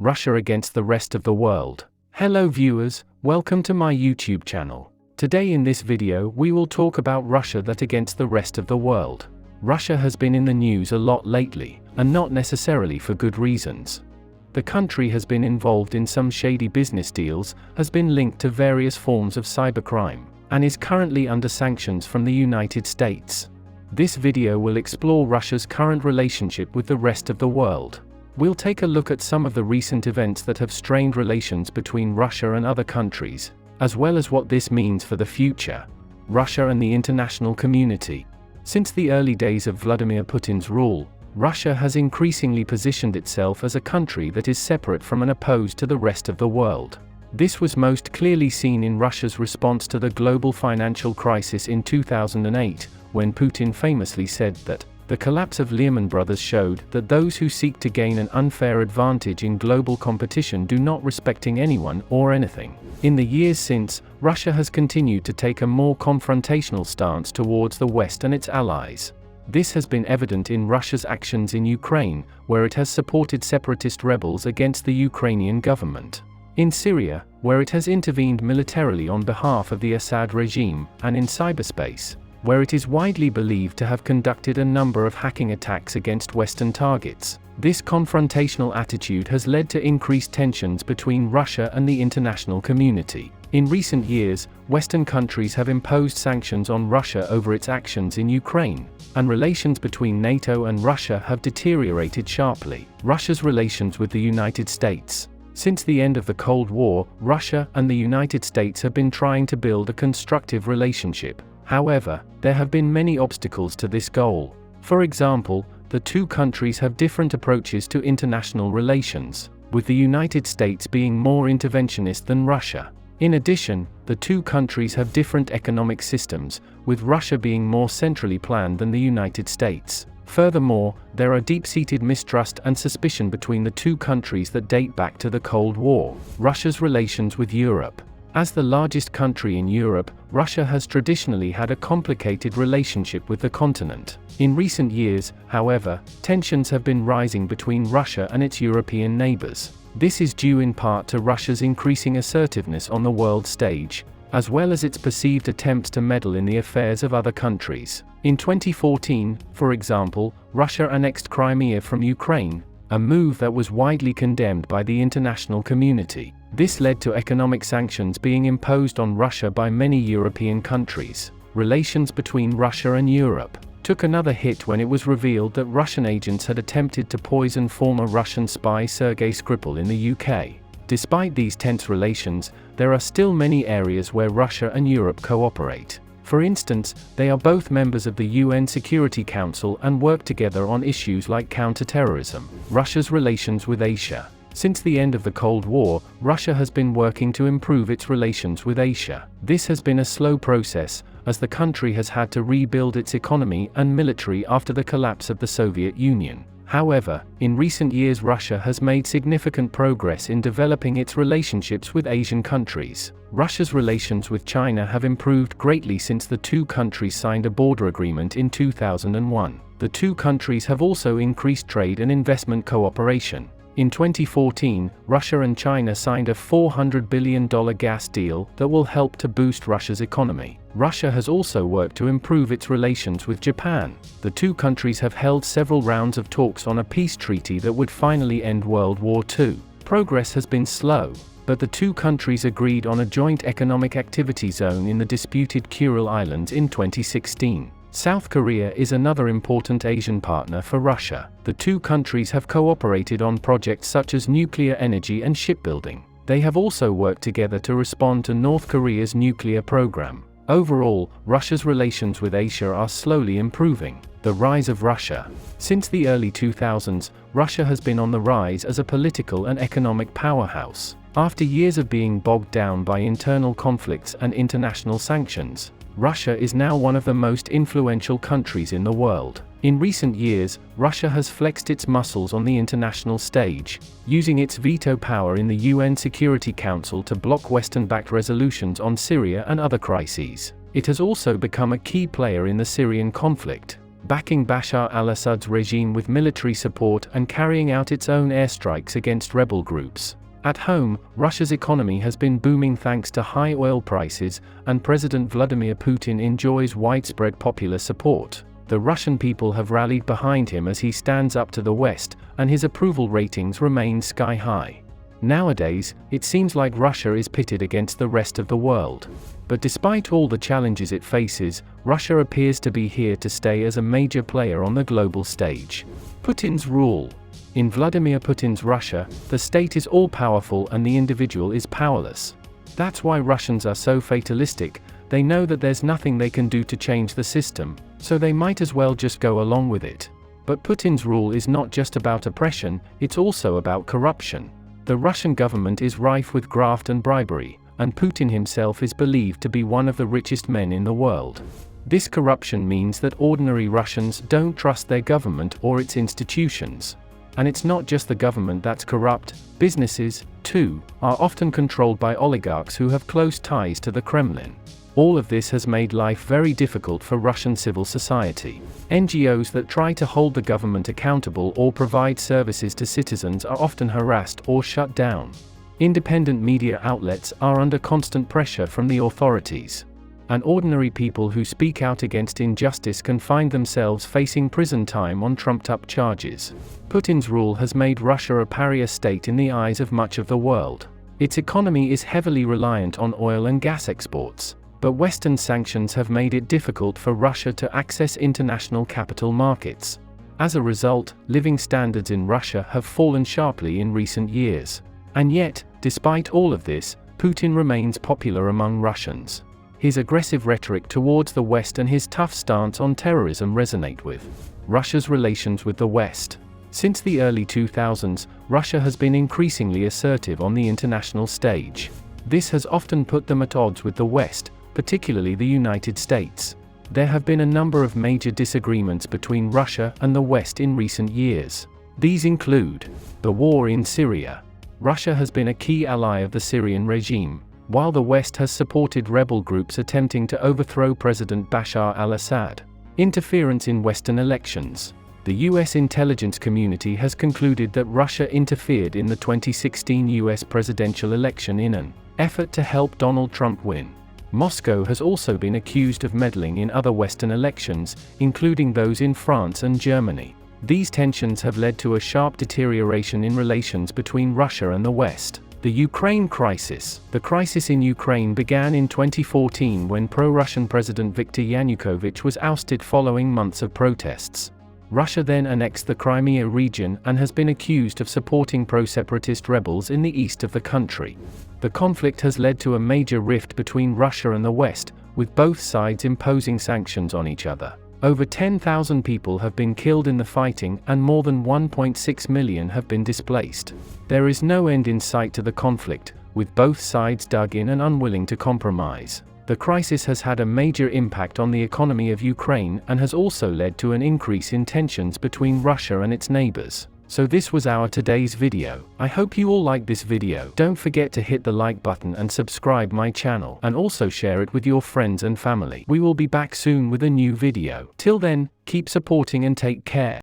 Russia against the rest of the world. Hello viewers, welcome to my YouTube channel. Today in this video we will talk about Russia that against the rest of the world. Russia has been in the news a lot lately, and not necessarily for good reasons. The country has been involved in some shady business deals, has been linked to various forms of cybercrime, and is currently under sanctions from the United States. This video will explore Russia's current relationship with the rest of the world. We'll take a look at some of the recent events that have strained relations between Russia and other countries, as well as what this means for the future. Russia and the international community. Since the early days of Vladimir Putin's rule, Russia has increasingly positioned itself as a country that is separate from and opposed to the rest of the world. This was most clearly seen in Russia's response to the global financial crisis in 2008, when Putin famously said that the collapse of Lehman Brothers showed that those who seek to gain an unfair advantage in global competition do not respecting anyone or anything. In the years since, Russia has continued to take a more confrontational stance towards the West and its allies. This has been evident in Russia's actions in Ukraine, where it has supported separatist rebels against the Ukrainian government. In Syria, where it has intervened militarily on behalf of the Assad regime, and in cyberspace, where it is widely believed to have conducted a number of hacking attacks against Western targets. This confrontational attitude has led to increased tensions between Russia and the international community. In recent years, Western countries have imposed sanctions on Russia over its actions in Ukraine, and relations between NATO and Russia have deteriorated sharply. Russia's relations with the United States. Since the end of the Cold War, Russia and the United States have been trying to build a constructive relationship. However, there have been many obstacles to this goal. For example, the two countries have different approaches to international relations, with the United States being more interventionist than Russia. In addition, the two countries have different economic systems, with Russia being more centrally planned than the United States. Furthermore, there are deep-seated mistrust and suspicion between the two countries that date back to the Cold War. Russia's relations with Europe. As the largest country in Europe, Russia has traditionally had a complicated relationship with the continent. In recent years, however, tensions have been rising between Russia and its European neighbors. This is due in part to Russia's increasing assertiveness on the world stage, as well as its perceived attempts to meddle in the affairs of other countries. In 2014, for example, Russia annexed Crimea from Ukraine, a move that was widely condemned by the international community. This led to economic sanctions being imposed on Russia by many European countries. Relations between Russia and Europe took another hit when it was revealed that Russian agents had attempted to poison former Russian spy Sergei Skripal in the UK. Despite these tense relations, there are still many areas where Russia and Europe cooperate. For instance, they are both members of the UN Security Council and work together on issues like counterterrorism. Russia's relations with Asia. Since the end of the Cold War, Russia has been working to improve its relations with Asia. This has been a slow process, as the country has had to rebuild its economy and military after the collapse of the Soviet Union. However, in recent years Russia has made significant progress in developing its relationships with Asian countries. Russia's relations with China have improved greatly since the two countries signed a border agreement in 2001. The two countries have also increased trade and investment cooperation. In 2014, Russia and China signed a $400 billion gas deal that will help to boost Russia's economy. Russia has also worked to improve its relations with Japan. The two countries have held several rounds of talks on a peace treaty that would finally end World War II. Progress has been slow, but the two countries agreed on a joint economic activity zone in the disputed Kuril Islands in 2016. South Korea is another important Asian partner for Russia. The two countries have cooperated on projects such as nuclear energy and shipbuilding. They have also worked together to respond to North Korea's nuclear program. Overall, Russia's relations with Asia are slowly improving. The rise of Russia. Since the early 2000s, Russia has been on the rise as a political and economic powerhouse. After years of being bogged down by internal conflicts and international sanctions, Russia is now one of the most influential countries in the world. In recent years, Russia has flexed its muscles on the international stage, using its veto power in the UN Security Council to block Western-backed resolutions on Syria and other crises. It has also become a key player in the Syrian conflict. backing Bashar al-Assad's regime with military support and carrying out its own airstrikes against rebel groups. At home, Russia's economy has been booming thanks to high oil prices, and President Vladimir Putin enjoys widespread popular support. The Russian people have rallied behind him as he stands up to the West, and his approval ratings remain sky high. Nowadays, it seems like Russia is pitted against the rest of the world. But despite all the challenges it faces, Russia appears to be here to stay as a major player on the global stage. Putin's rule. In Vladimir Putin's Russia, the state is all-powerful and the individual is powerless. That's why Russians are so fatalistic. They know that there's nothing they can do to change the system, so they might as well just go along with it. But Putin's rule is not just about oppression, it's also about corruption. The Russian government is rife with graft and bribery, and Putin himself is believed to be one of the richest men in the world. This corruption means that ordinary Russians don't trust their government or its institutions. And it's not just the government that's corrupt, businesses, too, are often controlled by oligarchs who have close ties to the Kremlin. All of this has made life very difficult for Russian civil society. NGOs that try to hold the government accountable or provide services to citizens are often harassed or shut down. Independent media outlets are under constant pressure from the authorities. And ordinary people who speak out against injustice can find themselves facing prison time on trumped-up charges. Putin's rule has made Russia a pariah state in the eyes of much of the world. Its economy is heavily reliant on oil and gas exports, but Western sanctions have made it difficult for Russia to access international capital markets. As a result, living standards in Russia have fallen sharply in recent years. And yet, despite all of this, Putin remains popular among Russians. His aggressive rhetoric towards the West and his tough stance on terrorism resonate with Russia's relations with the West. Since the early 2000s, Russia has been increasingly assertive on the international stage. This has often put them at odds with the West, particularly the United States. There have been a number of major disagreements between Russia and the West in recent years. These include the war in Syria. Russia has been a key ally of the Syrian regime, while the West has supported rebel groups attempting to overthrow President Bashar al-Assad. Interference in Western elections. The U.S. intelligence community has concluded that Russia interfered in the 2016 U.S. presidential election in an effort to help Donald Trump win. Moscow has also been accused of meddling in other Western elections, including those in France and Germany. These tensions have led to a sharp deterioration in relations between Russia and the West. The Ukraine crisis. The crisis in Ukraine began in 2014 when pro-Russian President Viktor Yanukovych was ousted following months of protests. Russia then annexed the Crimea region and has been accused of supporting pro-separatist rebels in the east of the country. The conflict has led to a major rift between Russia and the West, with both sides imposing sanctions on each other. Over 10,000 people have been killed in the fighting and more than 1.6 million have been displaced. There is no end in sight to the conflict, with both sides dug in and unwilling to compromise. The crisis has had a major impact on the economy of Ukraine and has also led to an increase in tensions between Russia and its neighbors. So this was our today's video. I hope you all liked this video. Don't forget to hit the like button and subscribe my channel, and also share it with your friends and family. We will be back soon with a new video. Till then, keep supporting and take care.